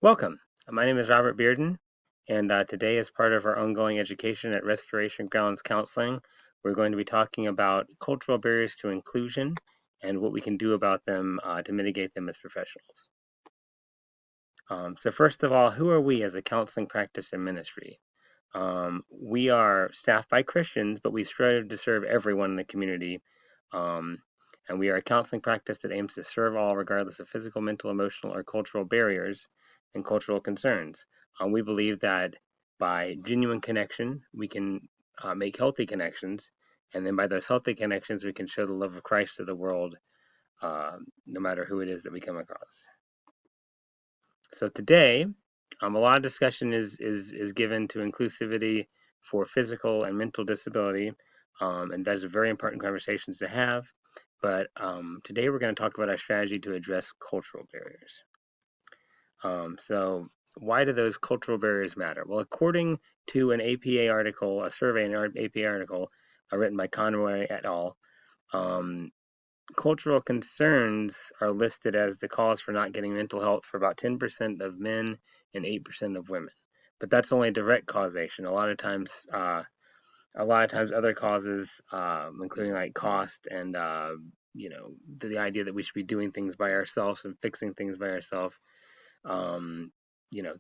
Welcome. My name is Robert Bearden, and today, as part of our ongoing education at Restoration Grounds Counseling, we're going to be talking about cultural barriers to inclusion and what we can do about them to mitigate them as professionals. So, first of all, who are we as a counseling practice and ministry? We are staffed by Christians, but we strive to serve everyone in the community. Um, and we are a counseling practice that aims to serve all, regardless of physical, mental, emotional, or cultural barriers and cultural concerns. We believe that by genuine connection, we can make healthy connections. And then by those healthy connections, we can show the love of Christ to the world, no matter who it is that we come across. So today, a lot of discussion is given to inclusivity for physical and mental disability, and that is a very important conversations to have. But today we're going to talk about our strategy to address cultural barriers. So why do those cultural barriers matter? Well, according to an APA article, a survey in an APA article written by Conroy et al., um, cultural concerns are listed as the cause for not getting mental health for about 10% of men and 8% of women. But that's only direct causation. A lot of times, other causes, including like cost and the idea that we should be doing things by ourselves and fixing things by ourselves. Um,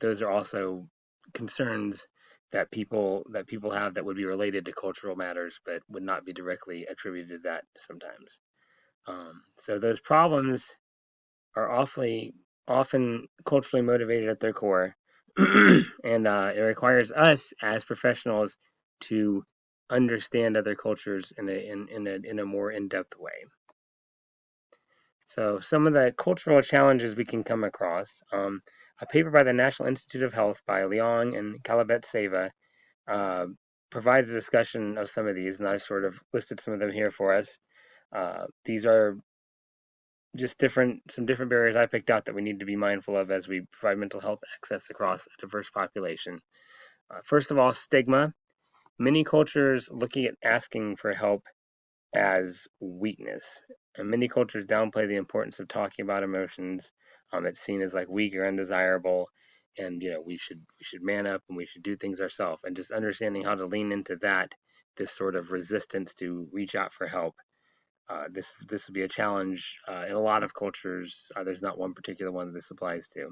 those are also concerns that people have that would be related to cultural matters, but would not be directly attributed to that sometimes. So those problems are often culturally motivated at their core, and it requires us as professionals to understand other cultures in a more in-depth way. So some of the cultural challenges we can come across. A paper by the National Institute of Health by Leong and Kalabet-Seva uh, provides a discussion of some of these, and I've sort of listed some of them here for us. These are just some different barriers I picked out that we need to be mindful of as we provide mental health access across a diverse population. First of all, stigma. Many cultures looking at asking for help as weakness, and many cultures downplay the importance of talking about emotions. It's seen as like weak or undesirable, and we should man up and we should do things ourselves. And just understanding how to lean into that, this sort of resistance to reach out for help, this would be a challenge in a lot of cultures. There's not one particular one that this applies to.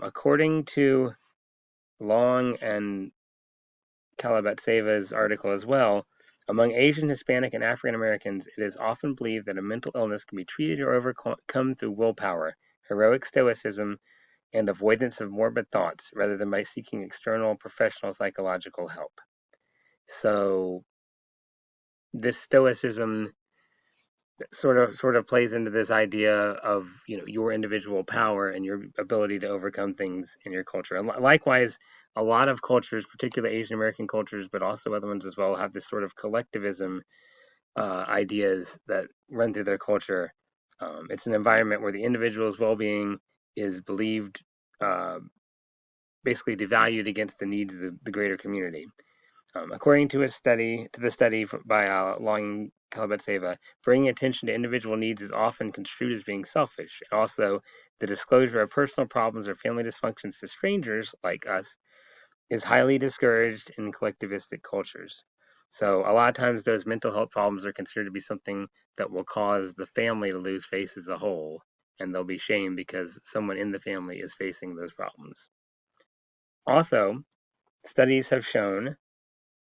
According to Long and Kalabet-Seva's article as well, among Asian, Hispanic, and African Americans, it is often believed that a mental illness can be treated or overcome through willpower, heroic stoicism, and avoidance of morbid thoughts, rather than by seeking external professional psychological help. So this stoicism sort of plays into this idea of your individual power and your ability to overcome things in your culture. And likewise, a lot of cultures, particularly Asian American cultures, but also other ones as well, have this sort of collectivism ideas that run through their culture. It's an environment where the individual's well-being is believed, uh, basically devalued against the needs of the greater community. According to the study by Long Kalabetseva, bringing attention to individual needs is often construed as being selfish. And also, the disclosure of personal problems or family dysfunctions to strangers like us is highly discouraged in collectivistic cultures. So, a lot of times, those mental health problems are considered to be something that will cause the family to lose face as a whole, and they'll be shamed because someone in the family is facing those problems. Also, studies have shown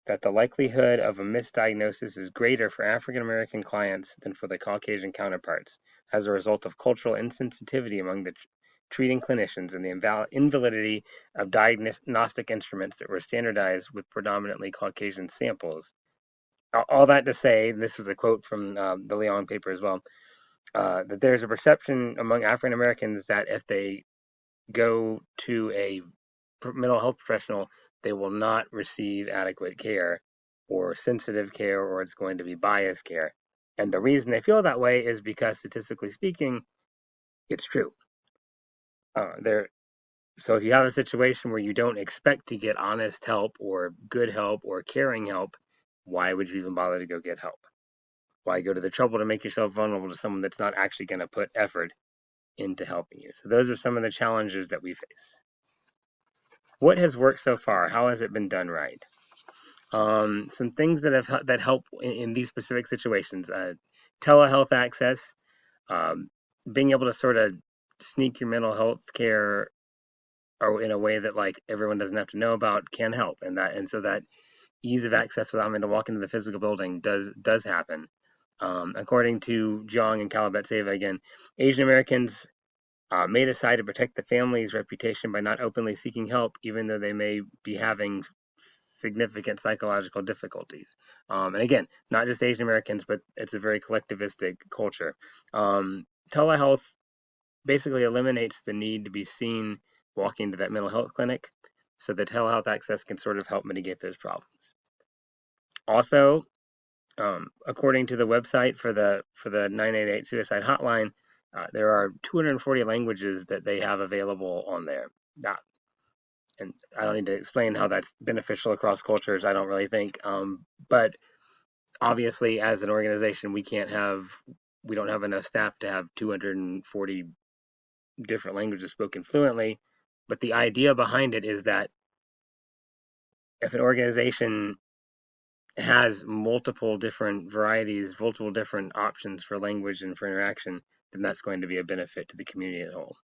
that the likelihood of a misdiagnosis is greater for African American clients than for their Caucasian counterparts as a result of cultural insensitivity among the treating clinicians and the invalidity of diagnostic instruments that were standardized with predominantly Caucasian samples. All that to say, this was a quote from the Leon paper as well, that there's a perception among African Americans that if they go to a mental health professional, they will not receive adequate care or sensitive care, or it's going to be biased care. And the reason they feel that way is because, statistically speaking, it's true. There, so if you have a situation where you don't expect to get honest help or good help or caring help, why would you even bother to go get help? Why go to the trouble to make yourself vulnerable to someone that's not actually going to put effort into helping you. So those are some of the challenges that we face. What has worked so far? How has it been done right? Some things that help in these specific situations: telehealth access, um, being able to sort of sneak your mental health care or in a way that like everyone doesn't have to know about can help, and so that ease of access without having to walk into the physical building does happen. According to Jiang and Kalabetseva again, Asian Americans may decide to protect the family's reputation by not openly seeking help, even though they may be having significant psychological difficulties. And again, not just Asian Americans, but it's a very collectivistic culture. Telehealth basically eliminates the need to be seen walking to that mental health clinic, so the telehealth access can sort of help mitigate those problems. Also, according to the website for the 988 suicide hotline, there are 240 languages that they have available on there. And I don't need to explain how that's beneficial across cultures. I don't really think, but obviously, as an organization, we don't have enough staff to have 240 different languages spoken fluently. But the idea behind it is that if an organization has multiple different varieties, multiple different options for language and for interaction, then that's going to be a benefit to the community as a whole.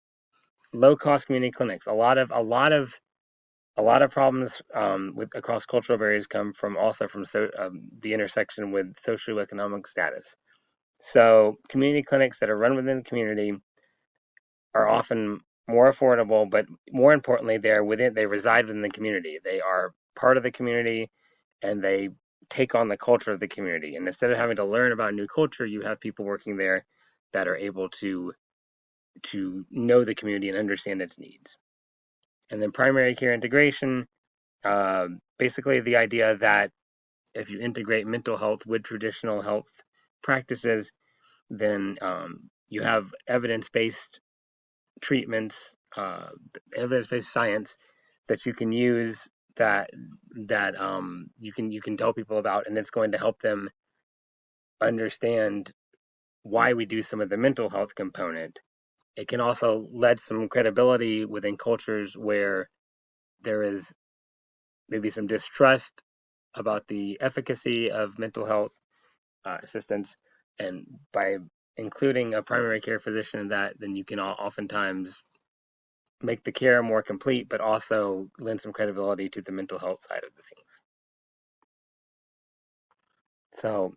Low cost community clinics. A lot of problems with across cultural barriers come from the intersection with socioeconomic status. So community clinics that are run within the community are often more affordable, but more importantly, they reside within the community. They are part of the community, and they take on the culture of the community. And instead of having to learn about new culture, you have people working there that are able to know the community and understand its needs. And then primary care integration, basically the idea that if you integrate mental health with traditional health practices, then you have evidence-based treatments, evidence-based science that you can use that you can tell people about, and it's going to help them understand why we do some of the mental health component. It can also lead some credibility within cultures where there is maybe some distrust about the efficacy of mental health assistance, and by including a primary care physician in that, then you can oftentimes make the care more complete, but also lend some credibility to the mental health side of the things. So,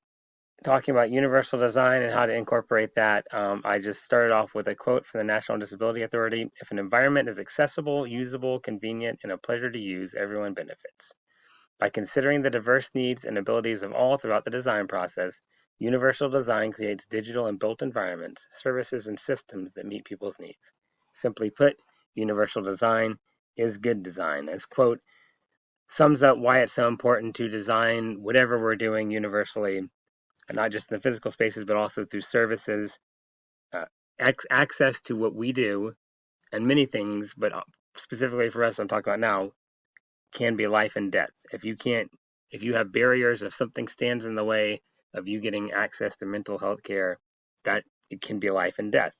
talking about universal design and how to incorporate that, I just started off with a quote from the National Disability Authority. If an environment is accessible, usable, convenient, and a pleasure to use, everyone benefits. By considering the diverse needs and abilities of all throughout the design process, universal design creates digital and built environments, services, and systems that meet people's needs. Simply put, universal design is good design. This quote sums up why it's so important to design whatever we're doing universally, and not just in the physical spaces, but also through services, uh, access to what we do, and many things, but specifically for us, I'm talking about now, can be life and death. If you have barriers, if something stands in the way of you getting access to mental health care, that it can be life and death.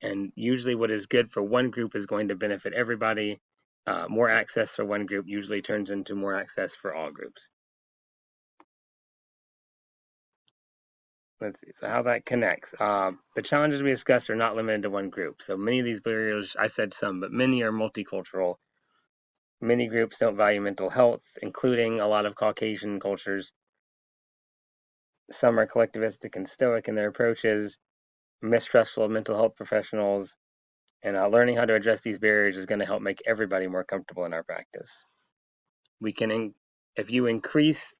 And usually what is good for one group is going to benefit everybody. More access for one group usually turns into more access for all groups. Let's see, so how that connects. The challenges we discussed are not limited to one group. So many of these barriers, I said some, but many are multicultural. Many groups don't value mental health, including a lot of Caucasian cultures. Some are collectivistic and stoic in their approaches, mistrustful of mental health professionals, and learning how to address these barriers is going to help make everybody more comfortable in our practice. If you increase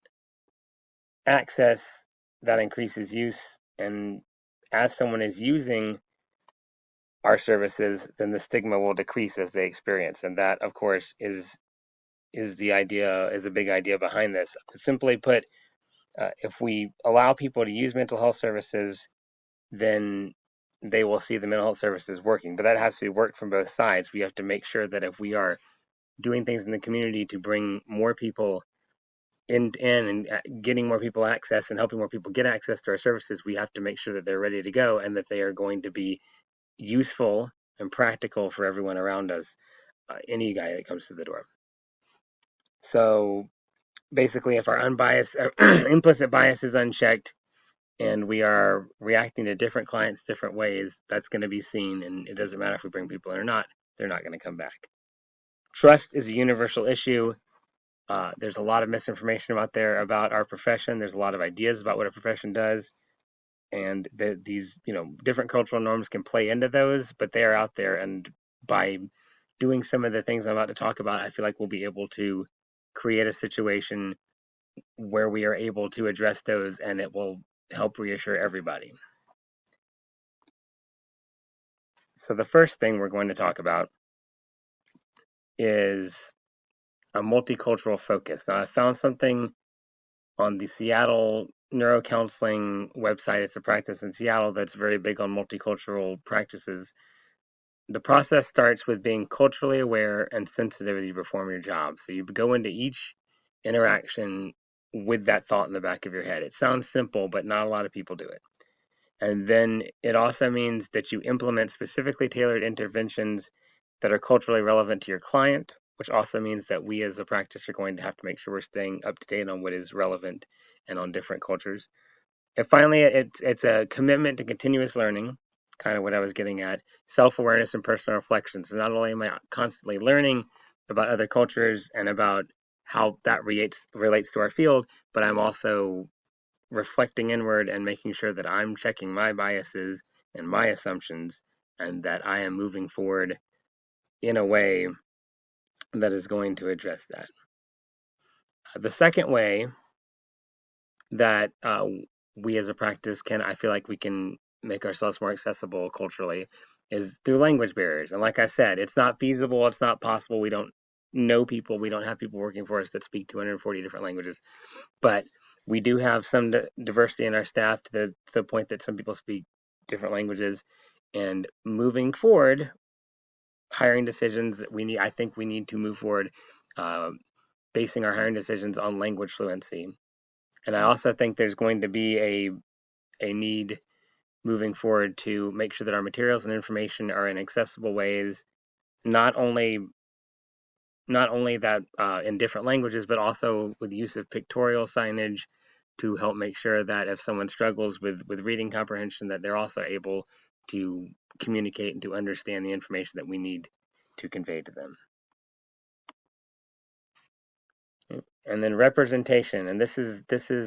access, that increases use, and as someone is using our services, then the stigma will decrease as they experience, and that, of course, is a big idea behind this. Simply put, if we allow people to use mental health services, then they will see the mental health services working. But that has to be worked from both sides. We have to make sure that if we are doing things in the community to bring more people in and getting more people access and helping more people get access to our services, we have to make sure that they're ready to go and that they are going to be useful and practical for everyone around us, any guy that comes to the door. So basically, if our unbiased, implicit bias is unchecked, and we are reacting to different clients different ways, that's going to be seen, and it doesn't matter if we bring people in or not, they're not going to come back. Trust is a universal issue. There's a lot of misinformation out there about our profession. There's a lot of ideas about what a profession does, and these different cultural norms can play into those, but they are out there. And by doing some of the things I'm about to talk about, I feel like we'll be able to create a situation where we are able to address those, and it will help reassure everybody. So the first thing we're going to talk about is a multicultural focus. Now, I found something on the Seattle Neurocounseling website. It's a practice in Seattle that's very big on multicultural practices. The process starts with being culturally aware and sensitive as you perform your job. So you go into each interaction with that thought in the back of your head. It sounds simple, but not a lot of people do it. And then it also means that you implement specifically tailored interventions that are culturally relevant to your client, which also means that we as a practice are going to have to make sure we're staying up to date on what is relevant and on different cultures. And finally, it's a commitment to continuous learning, kind of what I was getting at, self-awareness and personal reflection. So not only am I constantly learning about other cultures and about how that relates to our field, but I'm also reflecting inward and making sure that I'm checking my biases and my assumptions, and that I am moving forward in a way that is going to address that. The second way that we as a practice I feel like we can make ourselves more accessible culturally is through language barriers. And like I said, it's not feasible, it's not possible. We don't know people, we don't have people working for us that speak 240 different languages, but we do have some diversity in our staff to the point that some people speak different languages. And moving forward, hiring decisions, I think we need to move forward uh, basing our hiring decisions on language fluency. And I also think there's going to be a need moving forward to make sure that our materials and information are in accessible ways, not only that in different languages, but also with the use of pictorial signage to help make sure that if someone struggles with reading comprehension, that they're also able to communicate and to understand the information that we need to convey to them. And then representation, and this is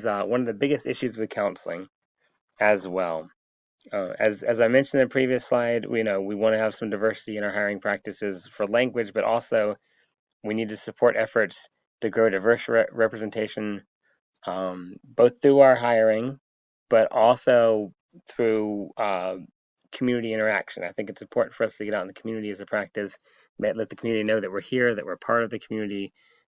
one of the biggest issues with counseling as well. As I mentioned in the previous slide, we want to have some diversity in our hiring practices for language, but also we need to support efforts to grow diverse representation, both through our hiring, but also through community interaction. I think it's important for us to get out in the community as a practice, let the community know that we're here, that we're part of the community,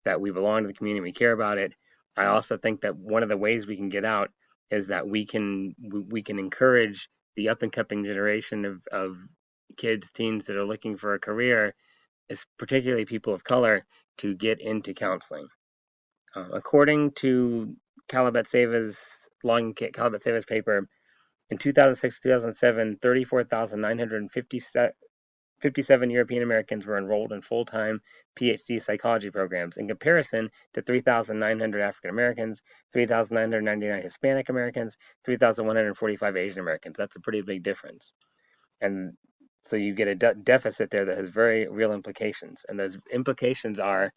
that we belong to the community, we care about it. I also think that one of the ways we can get out is that we can encourage the up and coming generation of kids, teens that are looking for a career, is particularly people of color, to get into counseling. According to Kalabetseva's paper, in 2006-2007, 34,957 European Americans were enrolled in full-time PhD psychology programs, in comparison to 3,900 African Americans, 3,999 Hispanic Americans, 3,145 Asian Americans. That's a pretty big difference. And so you get a deficit there that has very real implications. And those implications are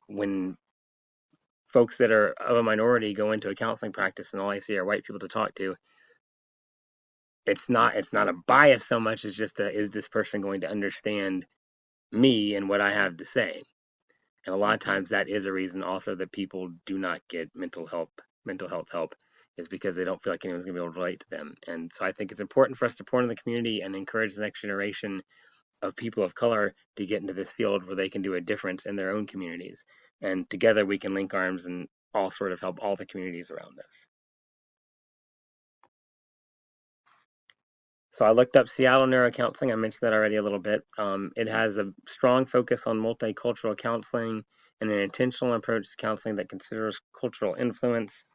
when folks that are of a minority go into a counseling practice and all I see are white people to talk to, it's not a bias so much as just is this person going to understand me and what I have to say? And a lot of times that is a reason also that people do not get mental health help, is because they don't feel like anyone's going to be able to relate to them. And so I think it's important for us to pour into the community and encourage the next generation of people of color to get into this field where they can do a difference in their own communities. And together we can link arms and all sort of help all the communities around us. So I looked up Seattle Neurocounseling. I mentioned that already a little bit. It has a strong focus on multicultural counseling and an intentional approach to counseling that considers cultural influence.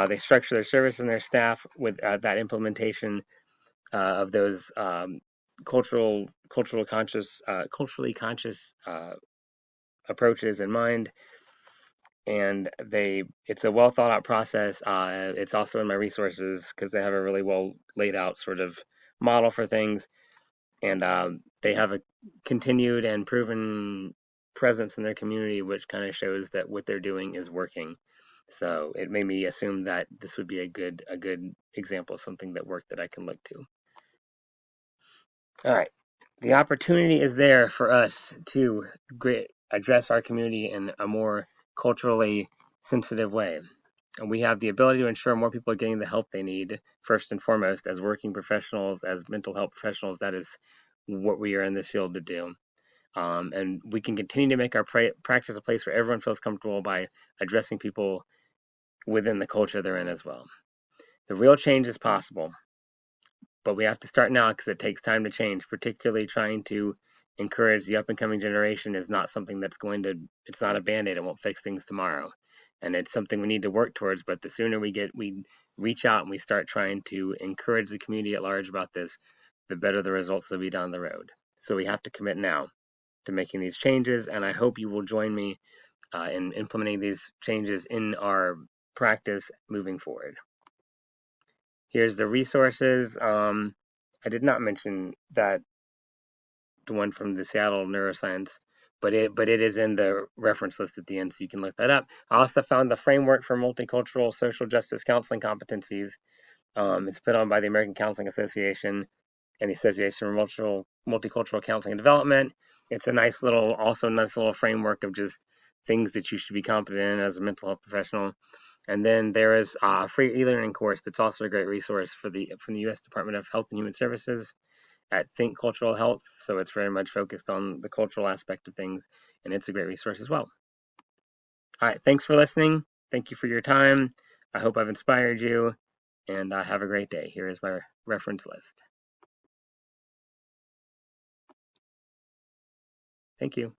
They structure their service and their staff with that implementation of those culturally conscious approaches in mind, and it's a well thought out process. It's also in my resources because they have a really well laid out sort of model for things, and they have a continued and proven presence in their community, which kind of shows that what they're doing is working. So it made me assume that this would be a good example of something that worked that I can look to. All right, the opportunity is there for us to address our community in a more culturally sensitive way. And we have the ability to ensure more people are getting the help they need, first and foremost, as working professionals, as mental health professionals. That is what we are in this field to do. And we can continue to make our practice a place where everyone feels comfortable by addressing people within the culture they're in as well. The real change is possible, but we have to start now because it takes time to change. Particularly trying to encourage the up and coming generation is not something that's it's not a band-aid. It won't fix things tomorrow, and it's something we need to work towards. But the sooner we reach out and we start trying to encourage the community at large about this, the better the results will be down the road. So we have to commit now to making these changes, and I hope you will join me in implementing these changes in our practice moving forward. Here's the resources. I did not mention that the one from the Seattle Neuroscience, but it is in the reference list at the end, so you can look that up. I also found the framework for multicultural social justice counseling competencies. It's put on by the American Counseling Association and the Association for Multicultural Counseling and Development. It's a nice little framework of just things that you should be competent in as a mental health professional. And then there is a free e-learning course that's also a great resource from the U.S. Department of Health and Human Services at Think Cultural Health. So it's very much focused on the cultural aspect of things, and it's a great resource as well. All right, thanks for listening. Thank you for your time. I hope I've inspired you, and have a great day. Here is my reference list. Thank you.